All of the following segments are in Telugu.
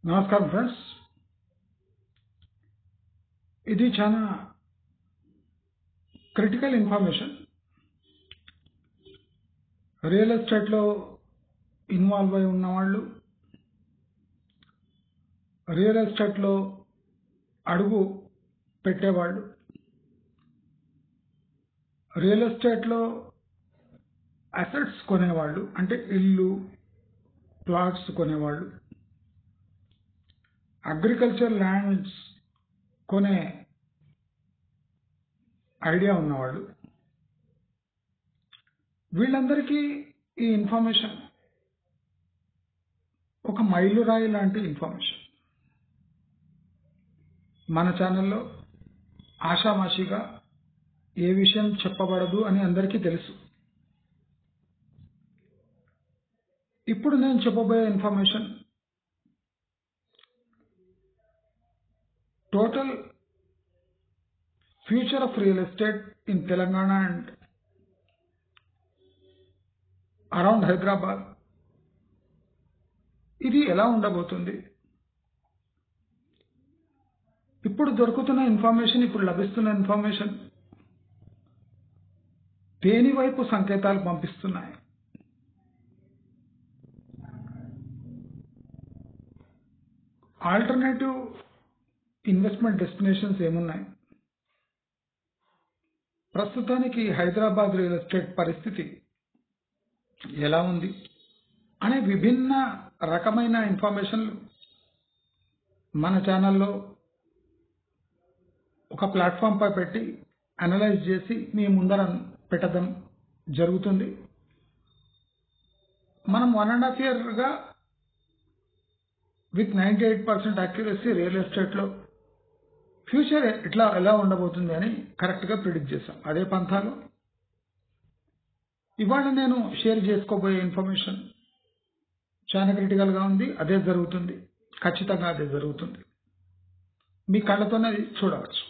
నమస్కారం ఫ్రెండ్స్. ఇది చాలా క్రిటికల్ ఇన్ఫర్మేషన్. రియల్ ఎస్టేట్లో ఇన్వాల్వ్ అయి ఉన్నవాళ్ళు, రియల్ ఎస్టేట్లో అడుగు పెట్టేవాళ్ళు, రియల్ ఎస్టేట్లో అసెట్స్ కొనేవాళ్ళు, అంటే ఇల్లు ప్లాట్స్ కొనేవాళ్ళు, అగ్రికల్చర్ ల్యాండ్స్ కొనే ఐడియా ఉన్నవాళ్ళు, వీళ్ళందరికీ ఈ ఇన్ఫర్మేషన్ ఒక మైలురాయి లాంటి ఇన్ఫర్మేషన్. మన ఛానల్లో ఆషామాషిగా ఏ విషయం చెప్పబడదు అని అందరికీ తెలుసు. ఇప్పుడు నేను చెప్పబోయే information total future of real estate in Telangana and around Hyderabad, ఇది ఎలా ఉండబోతుంది, ఇప్పుడు దొరుకుతున్న ఇన్ఫర్మేషన్, ఇప్పుడు లభిస్తున్న ఇన్ఫర్మేషన్ దేని వైపు సంకేతాలు పంపిస్తున్నాయి, ఆల్టర్నేటివ్ ఇన్వెస్ట్మెంట్ డెస్టినేషన్స్ ఏమున్నాయి, ప్రస్తుతానికి హైదరాబాద్ రియల్ ఎస్టేట్ పరిస్థితి ఎలా ఉంది అనే విభిన్న రకమైన ఇన్ఫర్మేషన్లు మన ఛానల్లో ఒక ప్లాట్ఫామ్ పై పెట్టి అనలైజ్ చేసి మీ ముందర పెట్టడం జరుగుతుంది. మనం 1.5 yearగా విత్ 98% అక్యురసీ రియల్ ఎస్టేట్లో ఫ్యూచర్ ఎలా ఉండబోతుంది అని కరెక్ట్గా ప్రిడిక్ట్ చేశాం. అదే పంథాలో ఇవాళ నేను షేర్ చేసుకోబోయే ఇన్ఫర్మేషన్ చాలా క్రిటికల్గా ఉంది. అదే జరుగుతుంది, ఖచ్చితంగా అదే జరుగుతుంది. మీ కళ్ళతోనే చూడవచ్చు.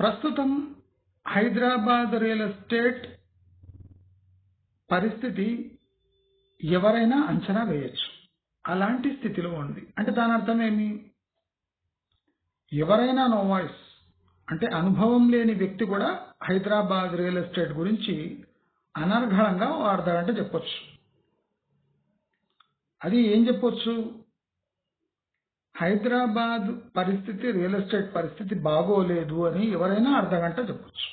ప్రస్తుతం హైదరాబాద్ రియల్ ఎస్టేట్ పరిస్థితి ఎవరైనా అంచనా వేయచ్చు, అలాంటి స్థితిలో ఉంది. అంటే దాని అర్థం ఏమి? ఎవరైనా నో వాయిస్ అంటే అనుభవం లేని వ్యక్తి కూడా హైదరాబాద్ రియల్ ఎస్టేట్ గురించి అనర్గళంగా అర్ధగంట చెప్పొచ్చు. అది ఏం చెప్పొచ్చు? హైదరాబాద్ పరిస్థితి, రియల్ ఎస్టేట్ పరిస్థితి బాగోలేదు అని ఎవరైనా అర్ధగంట చెప్పొచ్చు.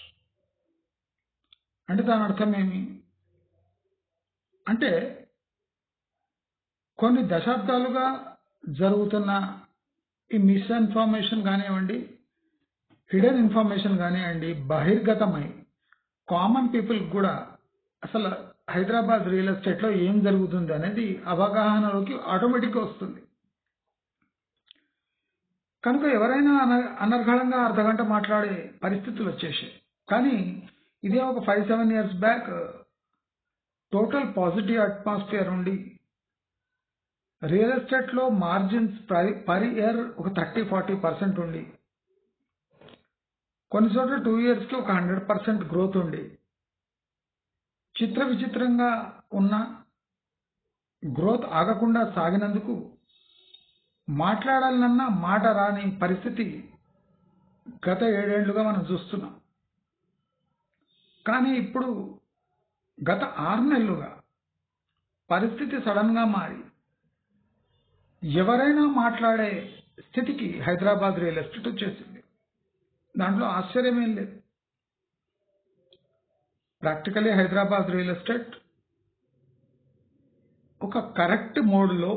అంటే దాని అర్థం ఏమి? అంటే కొన్ని దశాబ్దాలుగా జరుగుతున్న ఈ మిస్ఇన్ఫర్మేషన్ కానివ్వండి, హిడెన్ ఇన్ఫర్మేషన్ కానివ్వండి, బహిర్గతమై కామన్ పీపుల్ కూడా అసలు హైదరాబాద్ రియల్ ఎస్టేట్లో ఏం జరుగుతుంది అనేది అవగాహనలోకి ఆటోమేటిక్గా వస్తుంది. కనుక ఎవరైనా అనర్గళంగా అర్ధగంట మాట్లాడే పరిస్థితులు వచ్చేసాయి. కానీ ఇదే ఒక 5-7 years back total positive atmosphere ఉండి రియల్ ఎస్టేట్లో మార్జిన్స్ పర్ ఇయర్ ఒక 30-40% ఉండి, కొన్ని చోట్ల 2 yearsకి ఒక 100% గ్రోత్ ఉండి, చిత్ర విచిత్రంగా ఉన్న గ్రోత్ ఆగకుండా సాగినందుకు మాట్లాడాలన్నా మాట రాని పరిస్థితి గత 7 ఏళ్లుగా మనం చూస్తున్నాం. కానీ ఇప్పుడు గత 6 నెలలుగా పరిస్థితి సడన్గా మారి ఎవరైనా మాట్లాడే స్థితికి హైదరాబాద్ రియల్ ఎస్టేట్ వచ్చేసింది. దాంట్లో ఆశ్చర్యమేం లేదు. ప్రాక్టికలీ హైదరాబాద్ రియల్ ఎస్టేట్ ఒక కరెక్ట్ మోడ్లో,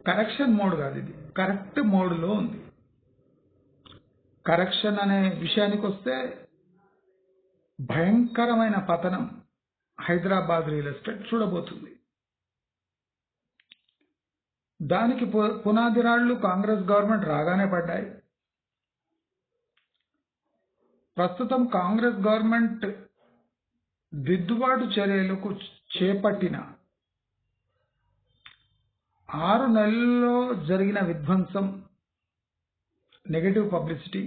కరెక్షన్ మోడ్ కాదు, ఇది కరెక్ట్ మోడ్లో ఉంది. కరెక్షన్ అనే విషయానికి వస్తే భయంకరమైన పతనం హైదరాబాద్ రియల్ ఎస్టేట్ చూడబోతుంది. దానికి పునాది రాళ్లు కాంగ్రెస్ గవర్నమెంట్ రాగానే పడ్డాయి. ప్రస్తుతం కాంగ్రెస్ గవర్నమెంట్ దిద్దుబాటు చర్యలకు చేపట్టిన 6 నెలల్లో జరిగిన విధ్వంసం, నెగటివ్ పబ్లిసిటీ,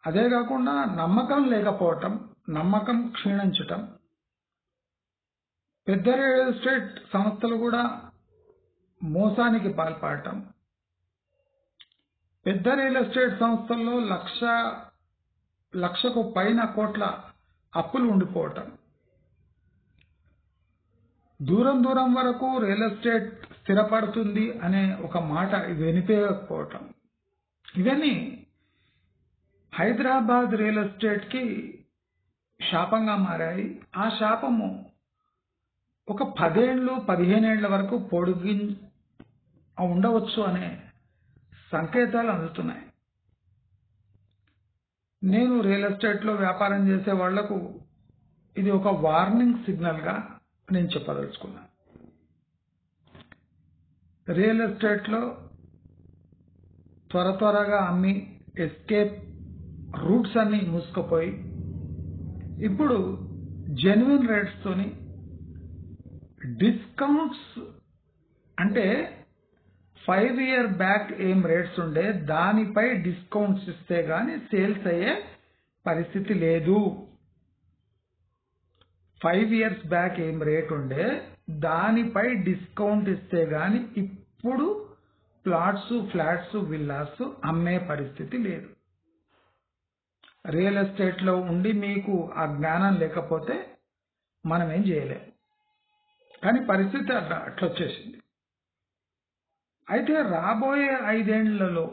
అదే కాకుండా నమ్మకం లేకపోవటం, నమ్మకం క్షీణించటం, పెద్ద రియల్ ఎస్టేట్ సంస్థలు కూడా మోసానికి పాల్పడటం, పెద్ద రియల్ ఎస్టేట్ సంస్థల్లో లక్షకు పైన కోట్ల అప్పులు ఉండిపోవటం, దూరం దూరం వరకు రియల్ ఎస్టేట్ స్థిరపడుతుంది అనే ఒక మాట వినిపించకపోవటం, ఇవన్నీ హైదరాబాద్ రియల్ ఎస్టేట్కి శాపంగా మారాయి. ఆ శాపము ఒక 10 ఏళ్ళు 15 ఏళ్ల వరకు ఉండవచ్చు అనే సంకేతాలు అందుతున్నాయి. నేను రియల్ ఎస్టేట్లో వ్యాపారం చేసే వాళ్లకు ఇది ఒక వార్నింగ్ సిగ్నల్గా నేను చెప్పదలుచుకున్నాను. రియల్ ఎస్టేట్లో త్వరగా అమ్మి ఎస్కేప్ రూట్స్ అన్ని మూసుకుపోయి ఇప్పుడు జెన్యున్ రేట్స్ తోని డిస్కౌంట్స్, అంటే 5 years బ్యాక్ ఏం రేట్స్ ఉండే దానిపై డిస్కౌంట్స్ ఇస్తే గాని సేల్స్ అయ్యే పరిస్థితి లేదు. 5 years బ్యాక్ ఏం రేట్ ఉండే దానిపై డిస్కౌంట్ ఇస్తే గాని ఇప్పుడు ప్లాట్స్, ఫ్లాట్స్, విల్లాస్ అమ్మే పరిస్థితి లేదు. రియల్ ఎస్టేట్లో ఉండి మీకు ఆ జ్ఞానం లేకపోతే మనం ఏం చేయలేం. కానీ పరిస్థితి అట్లొచ్చేసింది. అయితే రాబోయే 5 ఏళ్లలో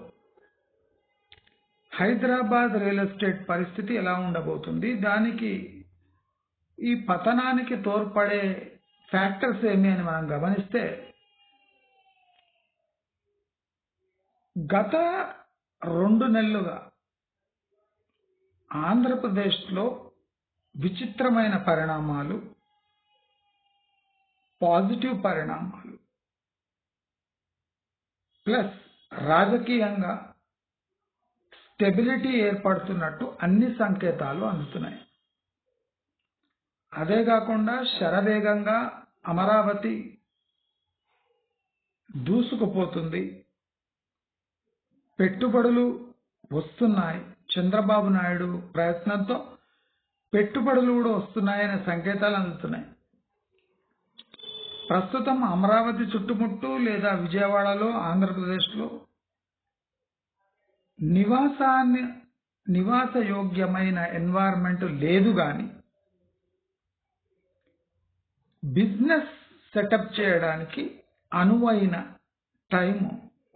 హైదరాబాద్ రియల్ ఎస్టేట్ పరిస్థితి ఎలా ఉండబోతుంది, దానికి ఈ పతనానికి తోడ్పడే ఫ్యాక్టర్స్ ఏమి అని మనం గమనిస్తే, గత 2 నెలలుగా ఆంధ్రప్రదేశ్లో విచిత్రమైన పరిణామాలు, పాజిటివ్ పరిణామాలు ప్లస్ రాజకీయంగా స్టెబిలిటీ ఏర్పడుతున్నట్టు అన్ని సంకేతాలు అందుతున్నాయి. అదే కాకుండా శరవేగంగా అమరావతి దూసుకుపోతుంది, పెట్టుబడులు వస్తున్నాయి, చంద్రబాబు నాయుడు ప్రయత్నంతో పెట్టుబడులు కూడా వస్తున్నాయనే సంకేతాలు అందుతున్నాయి. ప్రస్తుతం అమరావతి చుట్టుముట్టు లేదా విజయవాడలో, ఆంధ్రప్రదేశ్లో నివాసయోగ్యమైన ఎన్వైరన్మెంట్ లేదు, కానీ బిజినెస్ సెటప్ చేయడానికి అనువైన టైం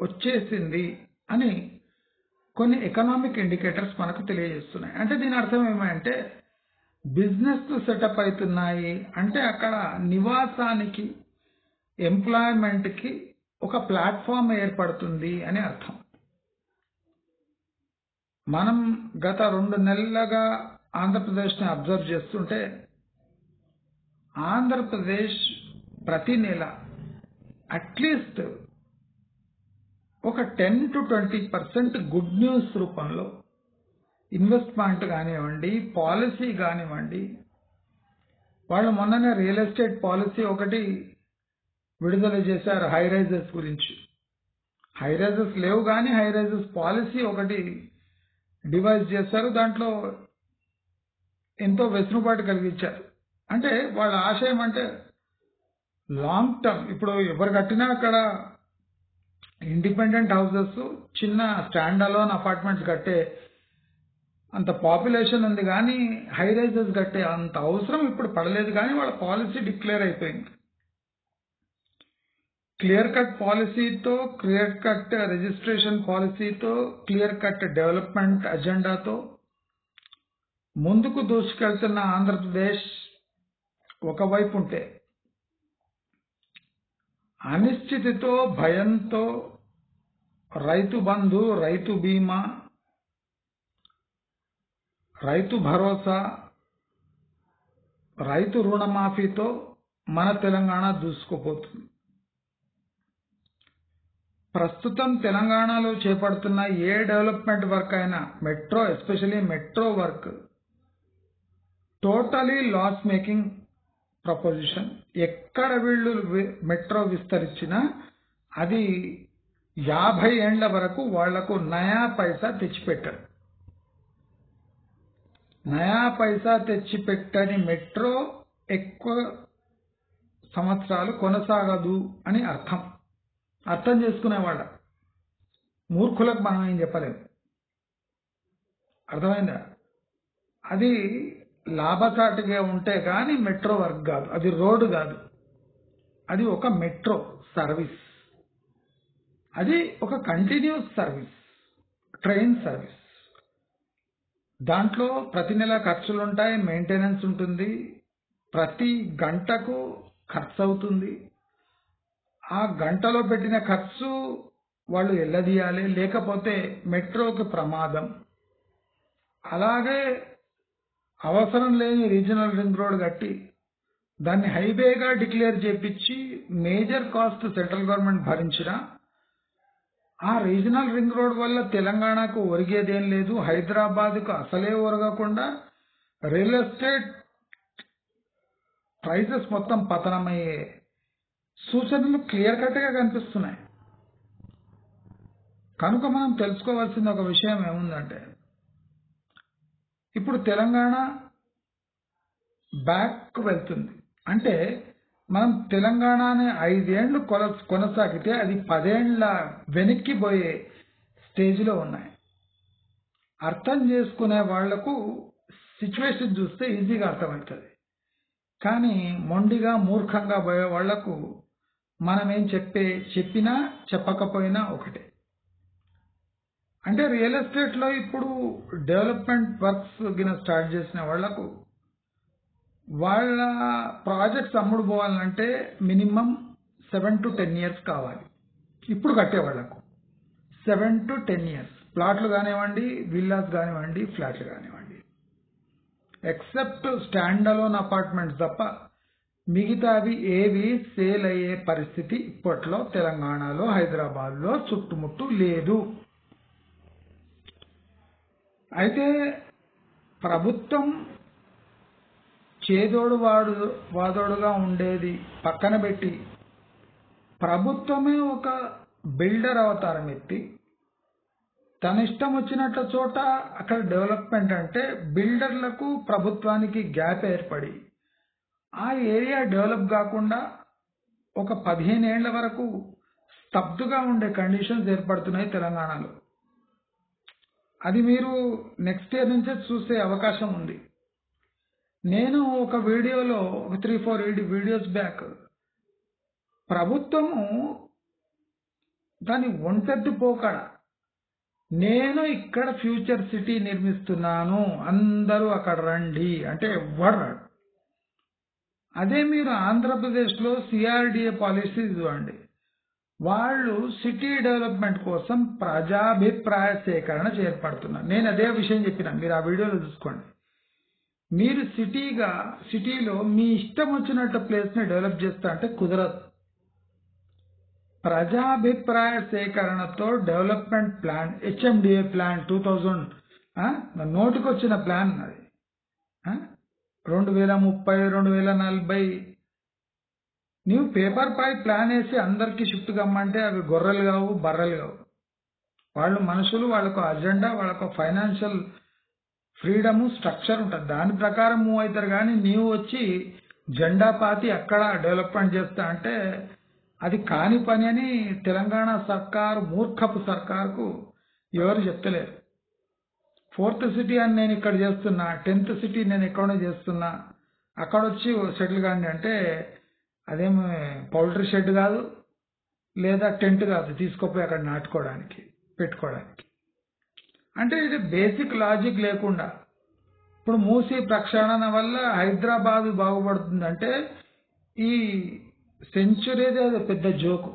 వచ్చేసింది అని కొన్ని ఎకనామిక్ ఇండికేటర్స్ మనకు తెలియజేస్తున్నాయి. అంటే దీని అర్థం ఏమంటే బిజినెస్ సెటప్ అవుతున్నాయి అంటే అక్కడ నివాసానికి, ఎంప్లాయ్మెంట్కి ఒక ప్లాట్ఫామ్ ఏర్పడుతుంది అని అర్థం. మనం గత 2 నెలలుగా ఆంధ్రప్రదేశ్ని అబ్జర్వ్ చేస్తుంటే ఆంధ్రప్రదేశ్ ప్రతి నెల అట్లీస్ట్ ఒక 10 to 20% గుడ్ న్యూస్ రూపంలో ఇన్వెస్ట్మెంట్ కానివ్వండి, పాలసీ కానివ్వండి. వాళ్ళు మొన్ననే రియల్ ఎస్టేట్ పాలసీ ఒకటి విడుదల చేశారు హై రైజెస్ గురించి. హై రైజెస్ లేవు కానీ హై రైజెస్ పాలసీ ఒకటి డివైజ్ చేశారు. దాంట్లో ఎంతో వెసులుబాటు కలిగించారు. అంటే వాళ్ళ ఆశయం అంటే లాంగ్ టర్మ్, ఇప్పుడు ఎవరు కట్టినా అక్కడ ఇండిపెండెంట్ హౌసెస్, చిన్న స్టాండ్ అలోన్ అపార్ట్మెంట్స్ కట్టే అంత పాపులేషన్ ఉంది, కానీ హై రైజెస్ కట్టే అంత అవసరం ఇప్పుడు పడలేదు. కానీ వాళ్ళ పాలసీ డిక్లేర్ అయిపోయింది. క్లియర్ కట్ పాలసీతో, క్లియర్ కట్ రిజిస్ట్రేషన్ పాలసీతో, క్లియర్ కట్ డెవలప్మెంట్ అజెండాతో ముందుకు దూసుకెళ్తున్న ఆంధ్రప్రదేశ్ ఒకవైపు ఉంటే, అనిశ్చితితో, భయంతో రైతు బంధు, రైతు బీమా, రైతు భరోసా, రైతు రుణమాఫీతో మన తెలంగాణ దూసుకుపోతుంది. ప్రస్తుతం తెలంగాణలో చేపడుతున్న ఏ డెవలప్మెంట్ వర్క్ అయినా, metro, especially metro work totally loss making proposition. ఎక్కడ వీళ్ళు మెట్రో విస్తరించినా అది 50 ఏళ్ల వరకు వాళ్లకు నయా పైసా తెచ్చిపెట్టారు. నయా పైసా తెచ్చిపెట్టని మెట్రో ఎక్కువ సంవత్సరాలు కొనసాగదు అని అర్థం చేసుకునేవాళ్ళ. మూర్ఖులకు మనం ఏం చెప్పలేము. అర్థమైందా? అది లాభసాటిగా ఉంటే కానీ మెట్రో వర్క్ కాదు, అది రోడ్డు కాదు, అది ఒక మెట్రో సర్వీస్, అది ఒక కంటిన్యూస్ సర్వీస్, ట్రైన్ సర్వీస్. దాంట్లో ప్రతి నెల ఖర్చులు ఉంటాయి, మెయింటెనెన్స్ ఉంటుంది, ప్రతి గంటకు ఖర్చు అవుతుంది. ఆ గంటలో పెట్టిన ఖర్చు వాళ్ళు ఎల్లదీయాలి, లేకపోతే మెట్రోకి ప్రమాదం. అలాగే అవసరం లేని రీజనల్ రింగ్ రోడ్ కట్టి దాన్ని హైవేగా డిక్లేర్ చేపించి మేజర్ కాస్ట్ సెంట్రల్ గవర్నమెంట్ భరించిన ఆ రీజనల్ రింగ్ రోడ్ వల్ల తెలంగాణకు ఒరిగేదేం లేదు, హైదరాబాద్కు అసలే ఒరగకుండా రియల్ ఎస్టేట్ ప్రైసెస్ మొత్తం పతనమయ్యే సూచనలు క్లియర్ కట్గా కనిపిస్తున్నాయి. కనుక మనం తెలుసుకోవాల్సిన ఒక విషయం ఏముందంటే, ఇప్పుడు తెలంగాణ బ్యాక్ వెళ్తుంది. అంటే మనం తెలంగాణని 5 ఏళ్లు కొనసాగితే అది 10 ఏళ్ల వెనక్కి పోయే స్టేజ్లో ఉన్నాయి. అర్థం చేసుకునే వాళ్లకు సిచ్యువేషన్ చూస్తే ఈజీగా అర్థమవుతుంది. కానీ మొండిగా మూర్ఖంగా పోయే వాళ్లకు మనమేం చెప్పినా చెప్పకపోయినా ఒకటే. అంటే రియల్ ఎస్టేట్లో ఇప్పుడు డెవలప్మెంట్ వర్క్స్ గిన స్టార్ట్ చేసిన వాళ్లకు వాళ్ళ ప్రాజెక్ట్స్ అమ్ముడు పోవాలంటే మినిమం 7 to 10 years కావాలి. ఇప్పుడు కట్టేవాళ్లకు 7 to 10 years, ప్లాట్లు కానివ్వండి, విల్లాస్ కానివ్వండి, ఫ్లాట్లు కానివ్వండి, ఎక్సెప్ట్ స్టాండ్ అలోన్ అపార్ట్మెంట్స్ తప్ప మిగతావి ఏవి సేల్ అయ్యే పరిస్థితి ఇప్పట్లో తెలంగాణలో, హైదరాబాద్లో చుట్టుముట్టు లేదు. అయితే ప్రభుత్వం చేదోడు వాదోడుగా ఉండేది పక్కన పెట్టి ప్రభుత్వమే ఒక బిల్డర్ అవతారం ఎత్తి తన ఇష్టం వచ్చినట్ల చోట అక్కడ డెవలప్మెంట్, అంటే బిల్డర్లకు ప్రభుత్వానికి గ్యాప్ ఏర్పడి ఆ ఏరియా డెవలప్ కాకుండా ఒక 15 ఏళ్ల వరకు స్తబ్దుగా ఉండే కండిషన్స్ ఏర్పడుతున్నాయి తెలంగాణలో. అది మీరు నెక్స్ట్ ఇయర్ నుంచే చూసే అవకాశం ఉంది. నేను ఒక వీడియోలో ఒక 3-4 వీడియోస్ బ్యాక్ ప్రభుత్వము దాని ఒంటెద్దు పోకడ, నేను ఇక్కడ ఫ్యూచర్ సిటీ నిర్మిస్తున్నాను, అందరూ అక్కడ రండి అంటే ఎవ్వరు రాడు. అదే మీరు ఆంధ్రప్రదేశ్లో సిఆర్డిఏ పాలసీ చూడండి, వాళ్ళు సిటీ డెవలప్మెంట్ కోసం ప్రజాభిప్రాయ సేకరణ చేపడుతున్నారు. నేను అదే విషయం చెప్పిన, మీరు ఆ వీడియోలో చూసుకోండి. మీరు సిటీలో మీ ఇష్టం వచ్చినట్టు ప్లేస్ని డెవలప్ చేస్తా అంటే కుదరదు. ప్రజాభిప్రాయ సేకరణతో డెవలప్మెంట్ ప్లాన్, హెచ్ఎండిఏ ప్లాన్ 2000 నోటికొచ్చిన ప్లాన్ అది, 2030, 2040 నీవు పేపర్ పై ప్లాన్ వేసి అందరికీ షిఫ్ట్ కమ్మంటే అవి గొర్రెలు కావు, బర్రెలు కావు. వాళ్ళు మనుషులు, వాళ్ళకు అజెండా, వాళ్ళకు ఫైనాన్షియల్ ఫ్రీడము, స్ట్రక్చర్ ఉంటుంది, దాని ప్రకారం మూవ్ అవుతారు. కానీ నీవు వచ్చి జెండా పాతి అక్కడ డెవలప్మెంట్ చేస్తా అంటే అది కాని పని అని తెలంగాణ సర్కారు, మూర్ఖపు సర్కారుకు ఎవరు చెప్తలేరు. 4th సిటీ అని నేను ఇక్కడ చేస్తున్నా, 10th సిటీ నేను ఎక్కడో చేస్తున్నా, అక్కడ వచ్చి సెటిల్ కాండి అంటే అదేమి పౌల్ట్రీ షెడ్ కాదు, లేదా టెంట్ కాదు, తీసుకోపోయి అక్కడ నాటుకోవడానికి, పెట్టుకోవడానికి. అంటే ఇది బేసిక్ లాజిక్ లేకుండా ఇప్పుడు మూసీ ప్రక్షాళన వల్ల హైదరాబాదు బాగుపడుతుందంటే ఈ సెంచురీదే అది పెద్ద జోకు.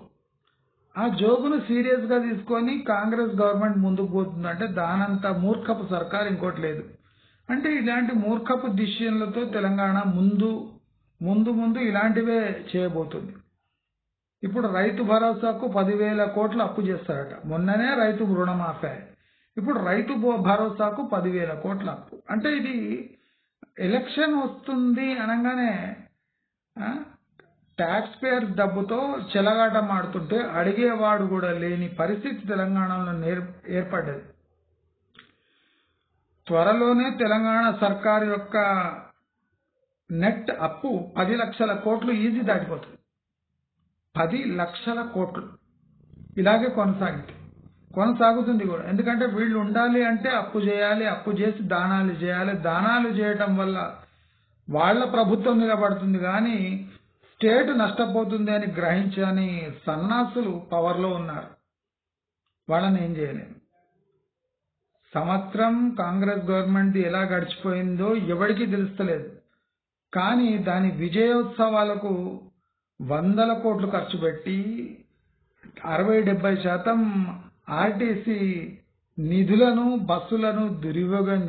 ఆ జోకును సీరియస్గా తీసుకొని కాంగ్రెస్ గవర్నమెంట్ ముందుకు పోతుందంటే దానంత మూర్ఖపు సర్కార్ ఇంకోటి లేదు. అంటే ఇలాంటి మూర్ఖపు డిసిషన్లతో తెలంగాణ ముందు ఇలాంటివే చేయబోతుంది. ఇప్పుడు రైతు భరోసాకు 10,000 కోట్లు అప్పు చేస్తారట. మొన్ననే రైతు రుణమాఫీ, ఇప్పుడు రైతు భరోసాకు 10,000 కోట్ల అప్పు. అంటే ఇది ఎలక్షన్ వస్తుంది అనగానే ట్యాక్స్ పేయర్స్ డబ్బుతో చెలగాట మాడుతుంటే అడిగేవాడు కూడా లేని పరిస్థితి తెలంగాణలో ఏర్పడ్డది. త్వరలోనే తెలంగాణ సర్కారు యొక్క నెట్ అప్పు 10 లక్షల కోట్లు ఈజీ దాటిపోతుంది. 10 లక్షల కోట్లు ఇలాగే కొనసాగుతుంది కూడా. ఎందుకంటే వీళ్ళు ఉండాలి అంటే అప్పు చేయాలి, అప్పు చేసి దానాలు చేయాలి. దానాలు చేయటం వల్ల వాళ్ళ ప్రభుత్వం నిలబడుతుంది కానీ స్టేట్ నష్టపోతుంది అని గ్రహించని సన్నాసులు పవర్లో ఉన్నారు. వాళ్ళని ఏం చేయలేము. సంవత్సరం కాంగ్రెస్ గవర్నమెంట్ ఎలా గడిచిపోయిందో ఎవరికీ తెలుస్తలేదు. కానీ దాని విజయోత్సవాలకు వందల కోట్లు ఖర్చు పెట్టి 60-70% ఆర్టీసీ నిధులను బస్సులను దుర్వినియోగం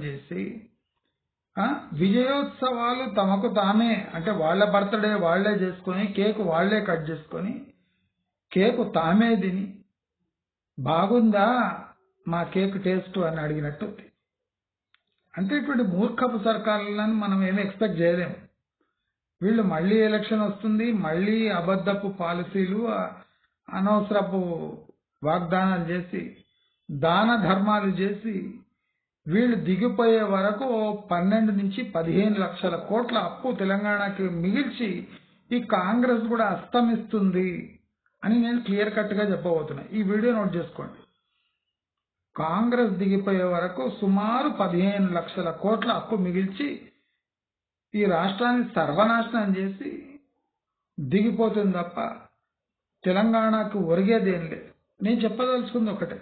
చేసి విజయోత్సవాలు తమకు తామే అంటే వాళ్ళ బర్త్డే వాళ్లే చేసుకొని కేకు వాళ్లే కట్ చేసుకొని కేకు తామే తిని బాగుందా మా కేక్ టేస్ట్ అని అడిగినట్టు. అంటే ఇటువంటి మూర్ఖపు సర్కారులను మనం ఏమి ఎక్స్పెక్ట్ చేయలేము. వీళ్ళు మళ్ళీ ఎలక్షన్ వస్తుంది, మళ్ళీ అబద్ధపు పాలసీలు అనవసరపు వాగ్దానాలు చేసి దాన ధర్మాలు చేసి వీళ్ళు దిగిపోయే వరకు 12 నుంచి 15 లక్షల కోట్ల అప్పు తెలంగాణకి మిగిల్చి ఈ కాంగ్రెస్ కూడా అస్తమిస్తుంది అని నేను క్లియర్ కట్ గా చెప్పబోతున్నా. ఈ వీడియో నోట్ చేసుకోండి. కాంగ్రెస్ దిగిపోయే వరకు సుమారు 15 లక్షల కోట్ల అప్పు మిగిల్చి ఈ రాష్ట్రాన్ని సర్వనాశనం చేసి దిగిపోతుంది తప్ప తెలంగాణకు ఒరిగేదేం లేదు. నేను చెప్పదలుచుకుంది ఒకటే,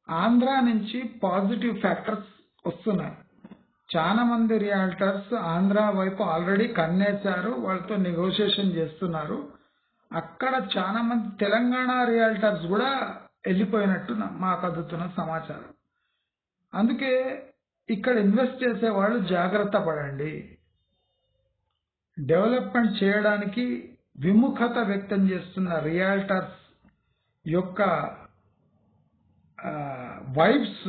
ఆంధ్ర నుంచి పాజిటివ్ ఫ్యాక్టర్స్ వస్తున్నాయి. చాలా మంది రియాల్టర్స్ ఆంధ్ర వైపు ఆల్రెడీ కన్నేశారు, వాళ్ళతో నెగోషియేషన్ చేస్తున్నారు. అక్కడ చాలా మంది తెలంగాణ రియాల్టర్స్ కూడా వెళ్ళిపోయినట్టు మాకు అందుతున్న సమాచారం. అందుకే ఇక్కడ ఇన్వెస్ట్ చేసే వాళ్ళు జాగ్రత్త పడండి. డెవలప్మెంట్ చేయడానికి విముఖత వ్యక్తం చేస్తున్న రియాల్టర్స్ యొక్క వైబ్స్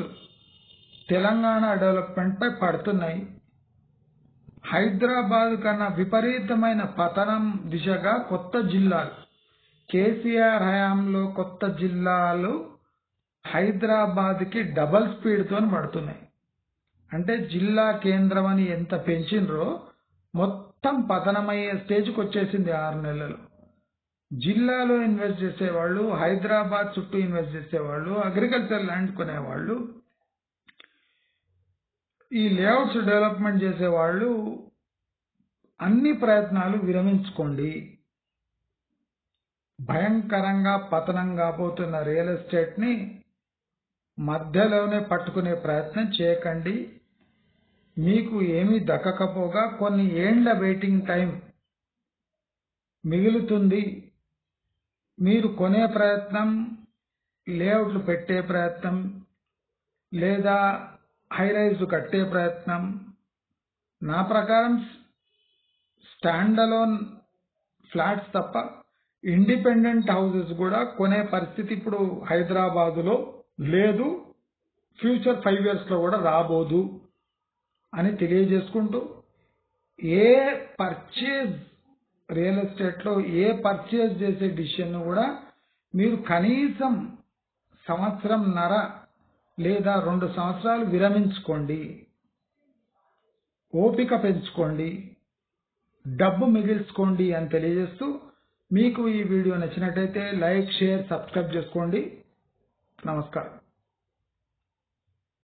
తెలంగాణ డెవలప్మెంట్ పై పడుతున్నాయి. హైదరాబాద్ కన్నా విపరీతమైన పతనం దిశగా కొత్త జిల్లాలు, కేసీఆర్ హయాంలో కొత్త జిల్లాలు హైదరాబాద్కి డబల్ స్పీడ్తో పడుతున్నాయి. అంటే జిల్లా కేంద్రం అని ఎంత పెంచినరో మొత్తం పతనమయ్యే స్టేజ్కి వచ్చేసింది 6 నెలలు. జిల్లాలో ఇన్వెస్ట్ చేసేవాళ్ళు, హైదరాబాద్ చుట్టూ ఇన్వెస్ట్ చేసేవాళ్ళు, అగ్రికల్చర్ ల్యాండ్ కొనేవాళ్ళు, ఈ లేఅవుట్స్ డెవలప్మెంట్ చేసేవాళ్ళు అన్ని ప్రయత్నాలు విరమించుకోండి. భయంకరంగా పతనం కాబోతున్న రియల్ ఎస్టేట్ ని మధ్యలోనే పట్టుకునే ప్రయత్నం చేయకండి. మీకు ఏమీ దక్కకపోగా కొన్ని ఏండ్ల వెయిటింగ్ టైం మిగులుతుంది. మీరు కొనే ప్రయత్నం, లేఅవుట్లు పెట్టే ప్రయత్నం లేదా హైరైజ్ కట్టే ప్రయత్నం, నా ప్రకారం స్టాండ్ అలోన్ ఫ్లాట్స్ తప్ప ఇండిపెండెంట్ హౌసెస్ కూడా కొనే పరిస్థితి ఇప్పుడు హైదరాబాదులో లేదు, ఫ్యూచర్ 5 years లో కూడా రాబోదు అని తెలియజేసుకుంటూ, ఏ పర్చేజ్ రియల్ ఎస్టేట్లో ఏ పర్చేజ్ చేసే డిసిషన్ కూడా మీరు కనీసం 1.5 సంవత్సరం లేదా 2 సంవత్సరాలు విరమించుకోండి, ఓపిక పెంచుకోండి, డబ్బు మిగిల్చుకోండి అని తెలియజేస్తూ, మీకు ఈ వీడియో నచ్చినట్టయితే లైక్, షేర్, సబ్స్క్రైబ్ చేసుకోండి. నమస్కారం.